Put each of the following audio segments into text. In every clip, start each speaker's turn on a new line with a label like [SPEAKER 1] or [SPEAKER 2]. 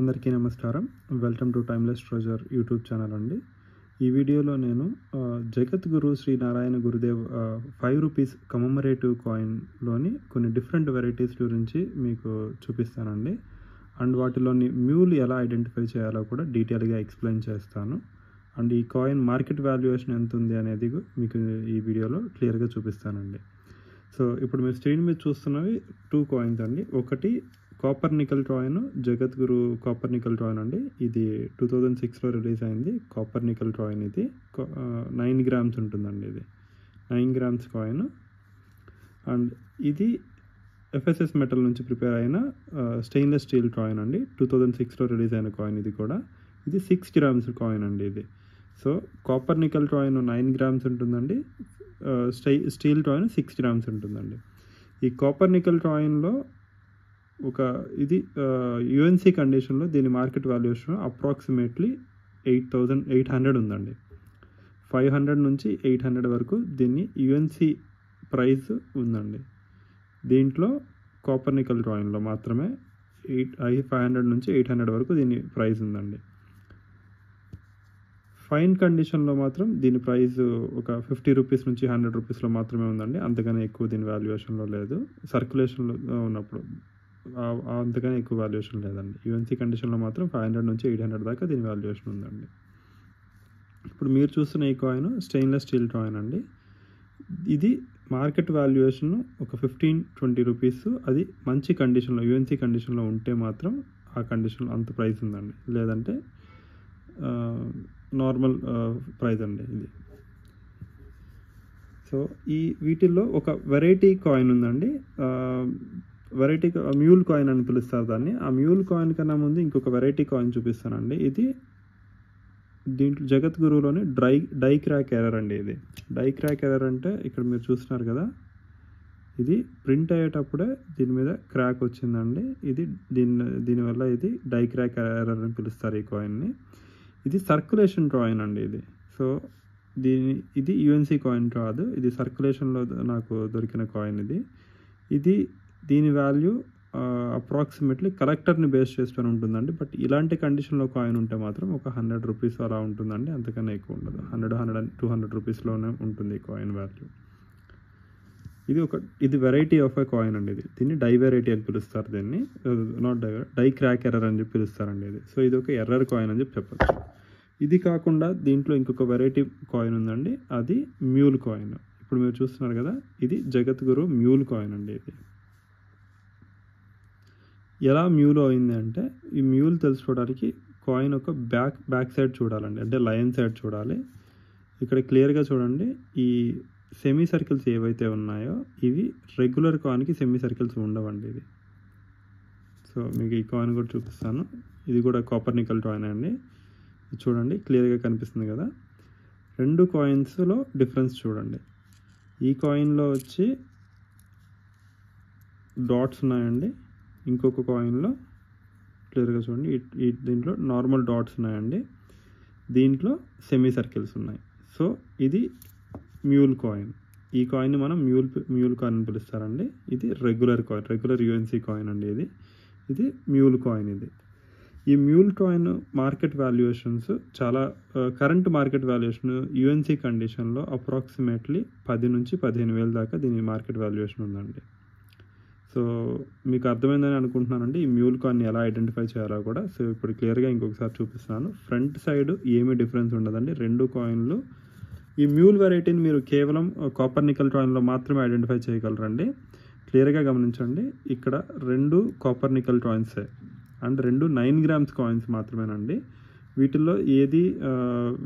[SPEAKER 1] అందరికీ నమస్కారం. Welcome to timeless treasure YouTube channel అండి. ఈ వీడియోలో నేను జగద్గురు శ్రీ నారాయణ గురుదేవ్ 5 రూపీస్ కమమరేటివ్ కాయిన్లోని కొన్ని డిఫరెంట్ వెరైటీస్ గురించి మీకు చూపిస్తానండి. అండ్ వాటిలోని మ్యూల్ ఎలా ఐడెంటిఫై చేయాలో కూడా డీటెయిల్గా ఎక్స్ప్లెయిన్ చేస్తాను. అండ్ ఈ కాయిన్ మార్కెట్ వాల్యుయేషన్ ఎంత ఉంది అనేది మీకు ఈ వీడియోలో క్లియర్గా చూపిస్తానండి. సో ఇప్పుడు మీరు స్క్రీన్ మీద చూస్తున్నవి 2 కాయిన్స్ అండి. ఒకటి కాపర్ నికల్ కాయిన్, జగద్గురు కాపర్ నికల్ కాయిన్ అండి. ఇది 2006లో రిలీజ్ అయింది. కాపర్ నికల్ కాయిన్ ఇది 9 గ్రామ్స్ ఉంటుందండి. ఇది 9 గ్రామ్స్ కాయిన్. అండ్ ఇది ఎఫ్ఎస్ఎస్ మెటల్ నుంచి ప్రిపేర్ అయిన స్టెయిన్లెస్ స్టీల్ కాయిన్ అండి. 2006లో రిలీజ్ అయిన కాయిన్ ఇది కూడా. ఇది 6 గ్రామ్స్ కాయిన్ అండి ఇది. So copper nickel coin 9 grams ఉంటుందండి. స్టీల్ కాయిన్ 6 గ్రామ్స్ ఉంటుందండి. ఈ కాపర్ నికల్ కాయిన్లో ఇది యుఎన్సి కండిషన్లో దీని మార్కెట్ వాల్యుయేషన్ అప్రాక్సిమేట్లీ 8,800 ఉందండి. 500 నుంచి 800 వరకు దీన్ని యుఎన్సి ప్రైస్ ఉందండి. దీంట్లో కాపర్ నికల్ కాయిన్లో మాత్రమే 500 నుంచి 800 వరకు దీని ప్రైస్ ఉందండి. ఫైన్ కండిషన్లో మాత్రం దీని ప్రైస్ ఒక 50 రూపీస్ నుంచి 100 రూపీస్లో మాత్రమే ఉందండి. అంతగానే ఎక్కువ దీని వాల్యుయేషన్లో లేదు. సర్క్యులేషన్లో ఉన్నప్పుడు అంతగానే ఎక్కువ వాల్యుయేషన్ లేదండి. యుఎన్సి కండిషన్లో మాత్రం 500 నుంచి 800 దాకా దీని వాల్యుయేషన్ ఉందండి. ఇప్పుడు మీరు చూస్తున్న ఈ కాయిన్ స్టెయిన్లెస్ స్టీల్ కాయిన్ అండి. ఇది మార్కెట్ వాల్యుయేషన్ ఒక 15-20 రూపీస్. అది మంచి కండిషన్లో యుఎన్సి కండిషన్లో ఉంటే మాత్రం ఆ కండిషన్లో అంత ప్రైస్ ఉందండి. లేదంటే నార్మల్ ప్రైస్ అండి ఇది. సో వీటిల్లో ఒక వెరైటీ కాయిన్ ఉందండి. వెరైటీ మ్యూల్ కాయిన్ అని పిలుస్తారు దాన్ని. ఆ మ్యూల్ కాయిన్ కన్నా ముందు ఇంకొక వెరైటీ కాయిన్ చూపిస్తానండి. ఇది దీంట్లో జగద్గురులోని డై క్రాక్ ఎర్రర్ అండి. ఇది డై క్రాక్ ఎర్రర్ అంటే ఇక్కడ మీరు చూస్తున్నారు కదా, ఇది ప్రింట్ అయ్యేటప్పుడే దీని మీద క్రాక్ వచ్చిందండి. ఇది దీనివల్ల ఇది డై క్రాక్ ఎర్రర్ అని పిలుస్తారు ఈ కాయిన్ని. ఇది సర్క్యులేషన్ కాయిన్ అండి ఇది. సో ఇది యుఎన్సి కాయిన్ కాదు, ఇది సర్క్యులేషన్లో నాకు దొరికిన కాయిన్ ఇది. దీని వాల్యూ అప్రాక్సిమేట్లీ కలెక్టర్ని బేస్ చేసుకొని ఉంటుందండి. బట్ ఇలాంటి కండిషన్లో కాయిన్ ఉంటే మాత్రం ఒక 100 రూపీస్ అలా ఉంటుందండి. అంతకన్నా ఎక్కువ ఉండదు. 100-200 రూపీస్లోనే ఉంటుంది ఈ కాయిన్ వాల్యూ. ఇది వెరైటీ ఆఫ్ ఎ కాయిన్ అండి. దీన్ని డై వెరైటీ అని పిలుస్తారు. దీన్ని నాట్ డై క్రాక్ ఎర్రర్ అని చెప్పి పిలుస్తారండి ఇది. సో ఇది ఒక ఎర్రర్ కాయిన్ అని చెప్పచ్చు. ఇది కాకుండా దీంట్లో ఇంకొక వెరైటీ కాయిన్ ఉందండి. అది మ్యూల్ కాయిన్. ఇప్పుడు మీరు చూస్తున్నారు కదా, ఇది జగద్గురు మ్యూల్ కాయిన్ అండి. ఇది ఎలా మ్యూల్ అయింది అంటే, ఈ మ్యూల్ తెలుసుకోవడానికి కాయిన్ ఒక బ్యాక్ సైడ్ చూడాలండి. అంటే లయన్ సైడ్ చూడాలి. ఇక్కడ క్లియర్గా చూడండి, ఈ సెమీ సర్కిల్స్ ఏవైతే ఉన్నాయో ఇవి రెగ్యులర్ కాయిన్కి సెమీ సర్కిల్స్ ఉండవండి. ఇది సో మీకు ఈ కాయిన్ కూడా చూపిస్తాను. ఇది కూడా కాపర్ నికల్ కాయిన్ అండి. చూడండి క్లియర్గా కనిపిస్తుంది కదా. 2 కాయిన్స్లో డిఫరెన్స్ చూడండి. ఈ కాయిన్లో వచ్చి డాట్స్ ఉన్నాయండి. ఇంకొక కాయిన్లో క్లియర్గా చూడండి, దీంట్లో నార్మల్ డాట్స్ ఉన్నాయండి. దీంట్లో సెమీ సర్కిల్స్ ఉన్నాయి. సో ఇది మ్యూల్ కాయిన్. ఈ కాయిన్ మనం మ్యూల్ కాయిన్ అని పిలుస్తారండి. ఇది regular coin, regular UNC coin అండి. ఇది మ్యూల్ కాయిన్. ఈ మ్యూల్ కాయిన్ మార్కెట్ వాల్యుయేషన్స్ చాలా కరెంట్ మార్కెట్ వాల్యుయేషన్ యుఎన్సి కండిషన్లో అప్రాక్సిమేట్లీ 10 నుంచి 15,000 దాకా దీని మార్కెట్ వాల్యుయేషన్ ఉందండి. సో మీకు అర్థమైందని అనుకుంటున్నానండి ఈ మ్యూల్ కాయిన్ని ఎలా ఐడెంటిఫై చేయాలో కూడా. సో ఇప్పుడు క్లియర్గా ఇంకొకసారి చూపిస్తున్నాను. ఫ్రంట్ సైడ్ ఏమీ డిఫరెన్స్ ఉండదండి. 2 కాయిన్లు. ఈ మ్యూల్ వెరైటీని మీరు కేవలం కాపర్ నికల్ కాయిన్లో మాత్రమే ఐడెంటిఫై చేయగలరండి. క్లియర్గా గమనించండి, ఇక్కడ 2 కాపర్ నికల్ కాయిన్సే అండ్ 2 9 గ్రామ్స్ కాయిన్స్ మాత్రమేనండి. వీటిల్లో ఏది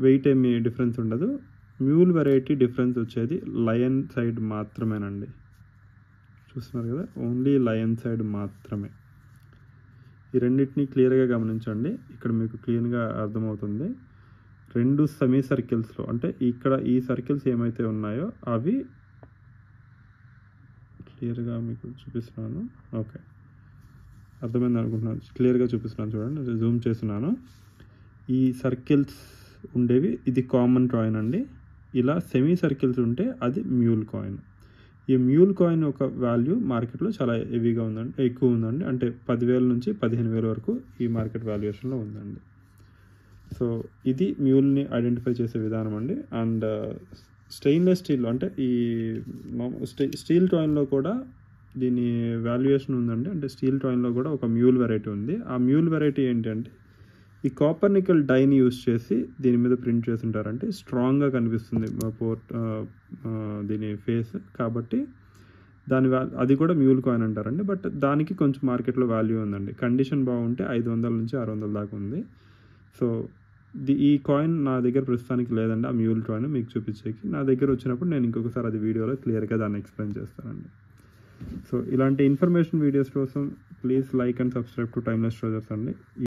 [SPEAKER 1] వెయిట్ ఏమి డిఫరెన్స్ ఉండదు. మ్యూల్ వెరైటీ డిఫరెన్స్ వచ్చేది లయన్ సైడ్ మాత్రమేనండి. చూస్తున్నారు కదా, ఓన్లీ లయన్ సైడ్ మాత్రమే. ఈ రెండింటిని క్లియర్గా గమనించండి. ఇక్కడ మీకు క్లియర్గా అర్థమవుతుంది. 2 సెమీ సర్కిల్స్లో, అంటే ఇక్కడ ఈ సర్కిల్స్ ఏమైతే ఉన్నాయో అవి క్లియర్గా మీకు చూపిస్తున్నాను. ఓకే, అర్థమైంది అనుకుంటున్నాను. క్లియర్గా చూపిస్తున్నాను చూడండి, జూమ్ చేస్తున్నాను. ఈ సర్కిల్స్ ఉండేవి ఇది కామన్ కాయిన్ అండి. ఇలా సెమీ సర్కిల్స్ ఉంటే అది మ్యూల్ కాయిన్. ఈ మ్యూల్ కాయిన్ ఒక వాల్యూ మార్కెట్లో చాలా హెవీగా ఉందండి, ఎక్కువ ఉందండి. అంటే 10,000 నుంచి 15,000 వరకు ఈ మార్కెట్ వాల్యుయేషన్లో ఉందండి. సో ఇది మ్యూల్ని ఐడెంటిఫై చేసే విధానం అండి. అండ్ స్టెయిన్లెస్ స్టీల్ అంటే ఈ స్టీల్ కాయిన్లో కూడా దీని వాల్యుయేషన్ ఉందండి. అంటే స్టీల్ కాయిన్లో కూడా ఒక మ్యూల్ వెరైటీ ఉంది. ఆ మ్యూల్ వెరైటీ ఏంటంటే ఈ కాపర్ నికెల్ డైని యూస్ చేసి దీని మీద ప్రింట్ చేసి ఉంటారంటే స్ట్రాంగ్గా కనిపిస్తుంది దీని ఫేస్, కాబట్టి దాని అది కూడా మ్యూల్ కాయిన్ అంటారండి. బట్ దానికి కొంచెం మార్కెట్లో వాల్యూ ఉందండి. కండిషన్ బాగుంటే 500 నుంచి 600 దాకా ఉంది. సో ఈ కాయిన్ నా దగ్గర ప్రస్తుతానికి లేదండి. ఆ మ్యూల్ కాయిన్ మీకు చూపించేకి నా దగ్గర వచ్చినప్పుడు నేను ఇంకొకసారి అది వీడియోలో క్లియర్గా దాన్ని ఎక్స్ప్లెయిన్ చేస్తానండి. సో ఇలాంటి ఇన్ఫర్మేషన్ వీడియోస్ కోసం please like and subscribe to timeless treasures అండి.